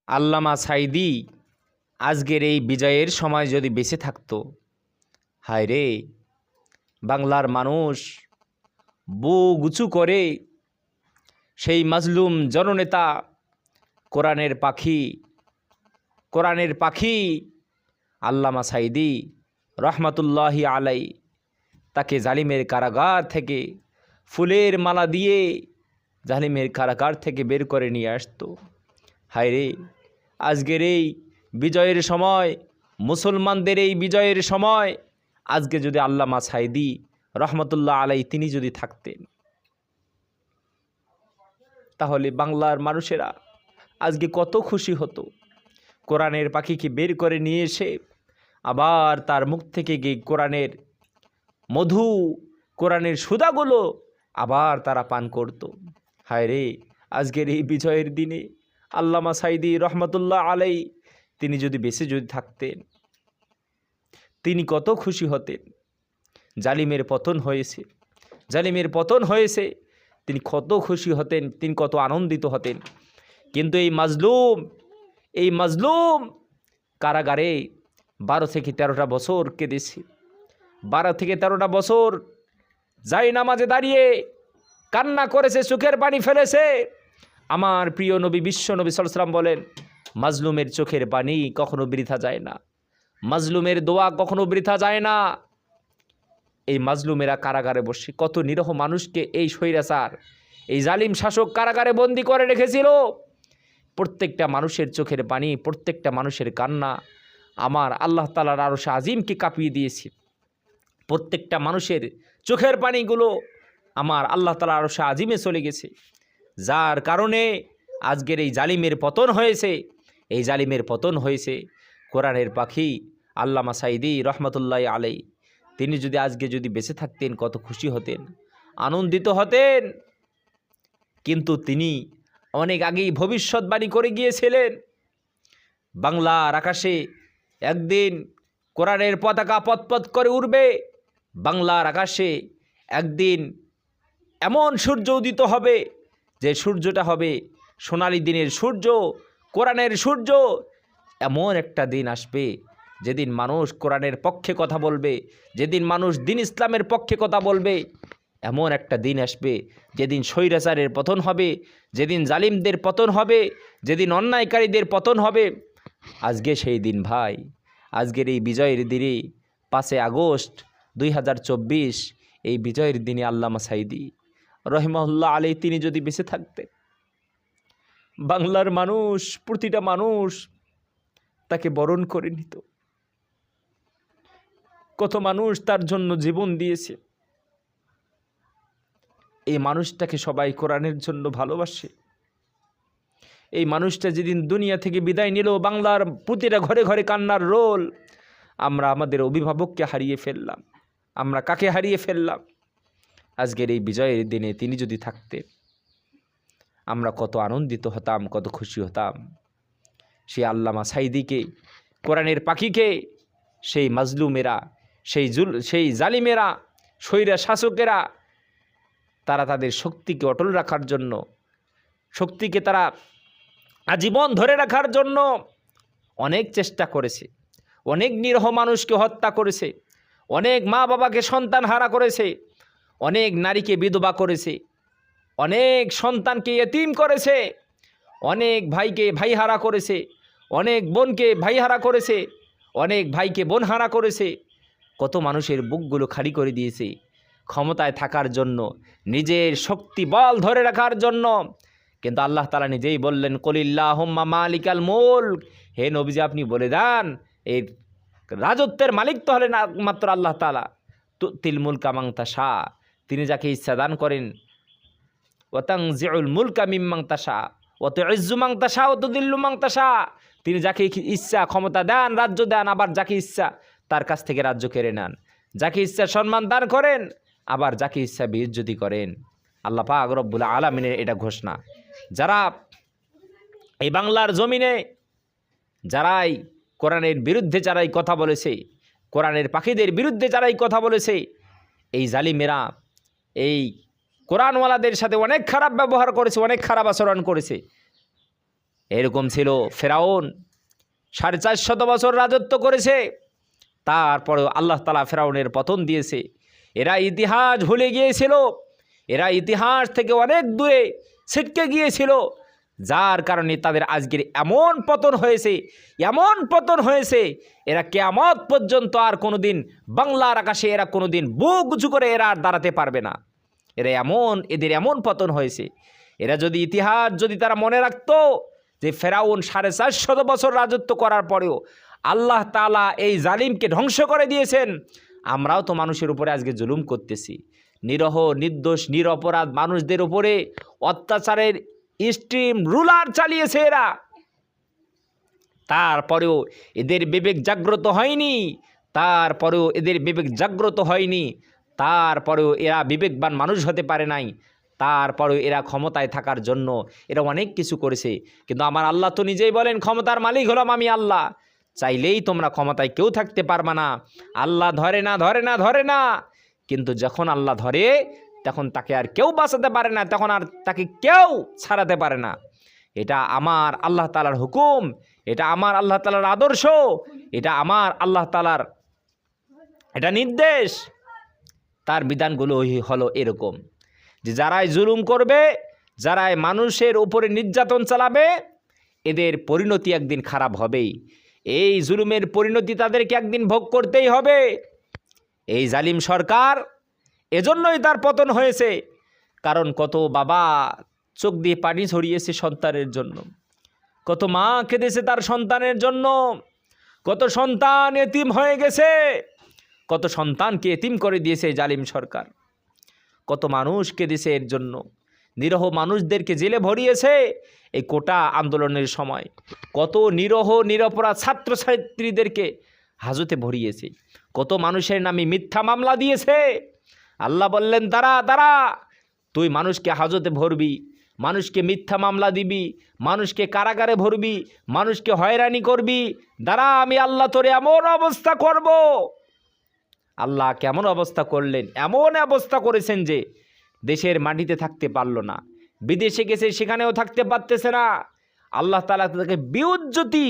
আল্লামা সাঈদী আজকের এই বিজয়ের সময় যদি বেঁচে থাকতো, হায় রে, বাংলার মানুষ বুক উঁচু করে সেই মাজলুম জননেতা কোরআনের পাখি আল্লামা সাঈদী রহমাতুল্লাহি আলাই তাকে জালিমের কারাগার থেকে ফুলের মালা দিয়ে জালিমের কারাগার থেকে বের করে নিয়ে আসতো। হায় রে, আজকের এই বিজয়ের সময়, মুসলমানদের এই বিজয়ের সময় আজকে যদি আল্লামা সাঈদী রহমতুল্লাহ আলাই তিনি যদি থাকতেন, তাহলে বাংলার মানুষেরা আজকে কত খুশি হতো। কোরআনের পাখিকে বের করে নিয়ে এসে আবার তার মুখ থেকে গিয়ে কোরআনের মধু, কোরআনের সুধাগুলো আবার তারা পান করত। হায় রে, আজকের এই বিজয়ের দিনে আল্লামা সাঈদী রহমতুল্লাহ আলাই তিনি যদি বেঁচে যদি থাকতেন, তিনি কত খুশি হতেন। জালিমের পতন হয়েছে, তিনি কত খুশি হতেন, তিনি কত আনন্দিত হতেন। কিন্তু এই মাজলুম কারাগারে 12 থেকে 13টা বছর কেঁদেছে। 12 থেকে 13টা বছর জায়নামাজে দাঁড়িয়ে কান্না করেছে, চোখের পানি ফেলেছে। আমার প্রিয় নবী, বিশ্ব নবী সাল্লাল্লাহু আলাইহি ওয়াসাল্লাম বলেন, মাজলুমের চোখের পানি কখনো বৃথা যায় না, মাজলুমের দোয়া কখনো বৃথা যায় না। এই মাজলুমেরা কারাগারে বসে কত নিরহ মানুষকে এই স্বৈরাচার, এই জালিম শাসক কারাগারে বন্দি করে রেখেছিল। প্রত্যেকটা মানুষের চোখের পানি, প্রত্যেকটা মানুষের কান্না আমার আল্লাহ তাআলার আরশে আজিমকে কাঁপিয়ে দিয়েছে। প্রত্যেকটা মানুষের চোখের পানিগুলো আমার আল্লাহ তাআলার আরশে আজিমে চলে গেছে, যার কারণে আজকের এই জালিমের পতন হয়েছে। এই জালিমের পতন হয়েছে কোরআনের পাখি আল্লামা সাঈদী রহমতুল্লাহ আলাই তিনি যদি আজকে যদি বেঁচে থাকতেন, কত খুশি হতেন, আনন্দিত হতেন। কিন্তু তিনি অনেক আগেই ভবিষ্যৎবাণী করে গিয়েছিলেন, বাংলার আকাশে একদিন কোরআনের পতাকা পতপত করে উড়বে, বাংলার আকাশে একদিন এমন সূর্য উদিত হবে যে সূর্যটা হবে সোনালী দিনের সূর্য, কোরআনের সূর্য। এমন একটা দিন আসবে যেদিন মানুষ কোরআনের পক্ষে কথা বলবে, যেদিন মানুষ দিন ইসলামের পক্ষে কথা বলবে। এমন একটা দিন আসবে যেদিন স্বৈরাচারের পতন হবে, যেদিন জালিমদের পতন হবে, যেদিন অন্যায়কারীদের পতন হবে। আজকে সেই দিন ভাই, আজকের এই বিজয়ের দিনে 5 আগস্ট 2024 এই বিজয়ের দিনে আল্লামা সাঈদী রহিমাহুল্লাহ আলাই তিনি যদি বেঁচে থাকতেন, বাংলার মানুষ, প্রতিটা মানুষ তাকে বরণ করে নিত। কত মানুষ তার জন্য জীবন দিয়েছে। এই মানুষটাকে সবাই কোরআনের জন্য ভালোবাসে। এই মানুষটা যেদিন দুনিয়া থেকে বিদায় নিল, বাংলার প্রতিটা ঘরে ঘরে কান্নার রোল। আমরা আমাদের অভিভাবককে হারিয়ে ফেললাম, আমরা কাকে হারিয়ে ফেললাম। আজকের এই বিজয়ের দিনে তিনি যদি থাকতেন, আমরা কত আনন্দিত হতাম, কত খুশি হতাম। সেই আল্লামা সাঈদীকে, কোরআনের পাখিকে, সেই মাজলুমেরা, সেই জালিমেরা, স্বৈরা শাসকেরা তারা তাদের শক্তিকে অটল রাখার জন্য, শক্তিকে তারা আজীবন ধরে রাখার জন্য অনেক চেষ্টা করেছে। অনেক নিরহ মানুষকে হত্যা করেছে, অনেক মা বাবাকে সন্তান হারা করেছে, অনেক নারীকে বিধবা করেছে, অনেক সন্তানকে এতিম করেছে, অনেক ভাইকে ভাইহারা করেছে, অনেক বোনকে ভাইহারা করেছে, অনেক ভাইকে বোন হারা করেছে। কত মানুষের বুকগুলো খালি করে দিয়েছে ক্ষমতায় থাকার জন্য, নিজের শক্তি বল ধরে রাখার জন্য। কিন্তু আল্লাহ তাআলা নিজেই বললেন, কুলিল্লাহুম্মা মালিকাল মুলক, হে নবীজি আপনি বলে দেন, এই রাজত্বের মালিক তো হলেন মাত্র আল্লাহ তাআলা। তুতিল মুলকা মান তাশা, তিনি যাকে ইচ্ছা দান করেন। ওয়া তানজিউল মুলকা মিম্মান তাশা ওয়া তুইজ্জু মান তাশা ওয়া তুযিল্লু মান তাশা, তিনি যাকে ইচ্ছা ক্ষমতা দেন, রাজ্য দেন, আবার যাকে ইচ্ছা তার কাছ থেকে রাজ্য কেড়ে নেন। যাকে ইচ্ছা সম্মান দান করেন, আবার যাকে ইচ্ছা বেইজ্জতি করেন। আল্লাহ পাক রব্বুল আলামিনের এটা ঘোষণা। যারা এই বাংলার জমিনে যারাই কোরআনের বিরুদ্ধে যারাই কথা বলেছে, কোরআনের পাখিদের বিরুদ্ধে যারাই কথা বলেছে, এই জালিমেরা এই কোরআনওয়ালাদের সাথে অনেক খারাপ ব্যবহার করেছে, অনেক খারাপ আচরণ করেছে। এরকম ছিল ফেরাউন, 450 বছর রাজত্ব করেছে, তারপরেও আল্লাহ তাআলা ফেরাউনের পতন দিয়েছে। এরা ইতিহাস ভুলে গিয়েছিল, এরা ইতিহাস থেকে অনেক দূরে ছিটকে গিয়েছিল, যার কারণে তাদের আজকের এমন পতন হয়েছে, এমন পতন হয়েছে, এরা কিয়ামত পর্যন্ত আর কোনোদিন বাংলার আকাশে এরা কোনোদিন বুক উঁচু করে এরা আর দাঁড়াতে পারবে না। এদের এমন পতন হয়েছে। এরা যদি ইতিহাস যদি তারা মনে রাখতো যে ফেরাউন 450 বছর রাজত্ব করার পরেও আল্লাহ তাআলা এই জালিমকে ধ্বংস করে দিয়েছেন। আমরাও তো মানুষের উপরে আজকে জুলুম করতেছি, নিরহ নির্দোষ নিরপরাধ মানুষদের উপরে অত্যাচারের স্ট্রিম রুলার চালিয়েছে এরা, তারপরেও এদের বিবেক জাগ্রত হয়নি, তারপরেও এরা বিবেকবান মানুষ হতে পারে নাই, তারপরেও এরা ক্ষমতায় থাকার জন্য এরা অনেক কিছু করেছে। কিন্তু আমার আল্লাহ তো নিজেই বলেন, ক্ষমতার মালিক হলাম আমি আল্লাহ, চাইলেই তোমরা ক্ষমতায় কেউ থাকতে পারবা না। আল্লাহ ধরে না, কিন্তু যখন আল্লাহ ধরে তখন তাকে আর কেউ বাঁচাতে পারে না, তখন আর তাকে কেউ ছাড়াতে পারে না। এটা আমার আল্লাহ তাআলার হুকুম, এটা আমার আল্লাহ তাআলার আদর্শ, এটা আমার আল্লাহ তাআলার এটা নির্দেশ। তার বিধানগুলো হলো এরকম যে যারাই জুলুম করবে, যারাই মানুষের উপরে নির্যাতন চালাবে, এদের পরিণতি একদিন খারাপ হবেই। এই জুলুমের পরিণতি তাদেরকে একদিন ভোগ করতেই হবে। এই জালিম সরকার, এজন্যই তার পতন হয়েছে। কারণ কত বাবা চোখ দিয়ে পানি ঝরিয়েছে সন্তানের জন্য, কত মা কেঁদেছে তার সন্তানের জন্য, কত সন্তান এতিম হয়ে গেছে, কত সন্তানকে এতিম করে দিয়েছে জালিম সরকার, কত মানুষ কেঁদেছে এর জন্য, নিরহ মানুষদেরকে জেলে ভরিয়েছে। এই কোটা আন্দোলনের সময় কত নিরহ নিরপরাধ ছাত্রছাত্রীদেরকে হাজতে ভরিয়েছে, কত মানুষের নামে মিথ্যা মামলা দিয়েছে। আল্লাহ বললেন, দাঁড়া, তুই মানুষকে হাজতে ভরবি, মানুষকে মিথ্যা মামলা দিবি, মানুষকে কারাগারে ভরবি, মানুষকে হয়রানি করবি, দাঁড়া, আমি আল্লাহ তোরে এমন অবস্থা করব। আল্লাহ কেমন অবস্থা করলেন? এমন অবস্থা করেছেন যে দেশের মাটিতে থাকতে পারল না, বিদেশে গেছে সেখানেও থাকতে পারতেছে না। আল্লাহ তাআলা তাকে বিউজ্জতি,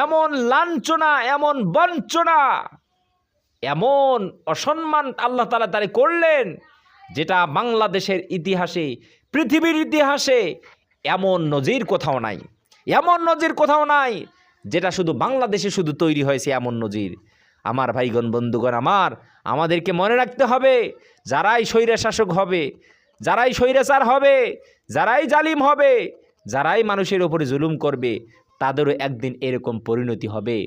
এমন লাঞ্ছনা, এমন বঞ্চনা, এমন অসম্মান আল্লাহ তাআলা তারে করলেন, যেটা বাংলাদেশের ইতিহাসে, পৃথিবীর ইতিহাসে এমন নজির কোথাও নাই, যেটা শুধু বাংলাদেশে শুধু তৈরি হয়েছে এমন নজির। আমার ভাইগণ বন্ধুগণ, আমাদেরকে মনে রাখতে হবে, যারাই স্বৈরশাসক হবে, যারাই স্বৈরাচার হবে, যারাই জালিম হবে, যারাই মানুষের উপরে জুলুম করবে, তাদেরও একদিন এরকম পরিণতি হবে।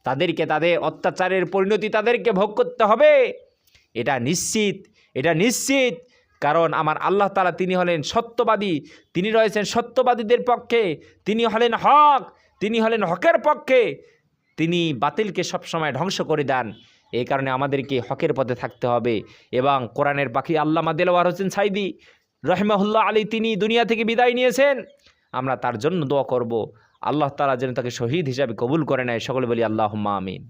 তাদেরকে তাদের অত্যাচারের পরিণতি তাদেরকে ভোগ করতে হবে, এটা নিশ্চিত। কারণ আমার আল্লাহ তাআলা তিনি হলেন সত্যবাদী, তিনি রয়েছেন সত্যবাদীদের পক্ষে, তিনি হলেন হক, তিনি হলেন হকের পক্ষে, তিনি বাতিলকে সবসময় ধ্বংস করে দেন। এই কারণে আমাদেরকে হকের পথে থাকতে হবে। এবং কোরআনের পাখি আল্লামা দেলোয়ার হোসেন সাইদি রহমাহুল্লাহ আলী তিনি দুনিয়া থেকে বিদায় নিয়েছেন, আমরা তার জন্য দোয়া করব, আল্লাহ তাআলা যেন তাকে শহীদ হিসাবে কবুল করে নেয়। সকলে বলি আল্লাহুম্মা আমিন।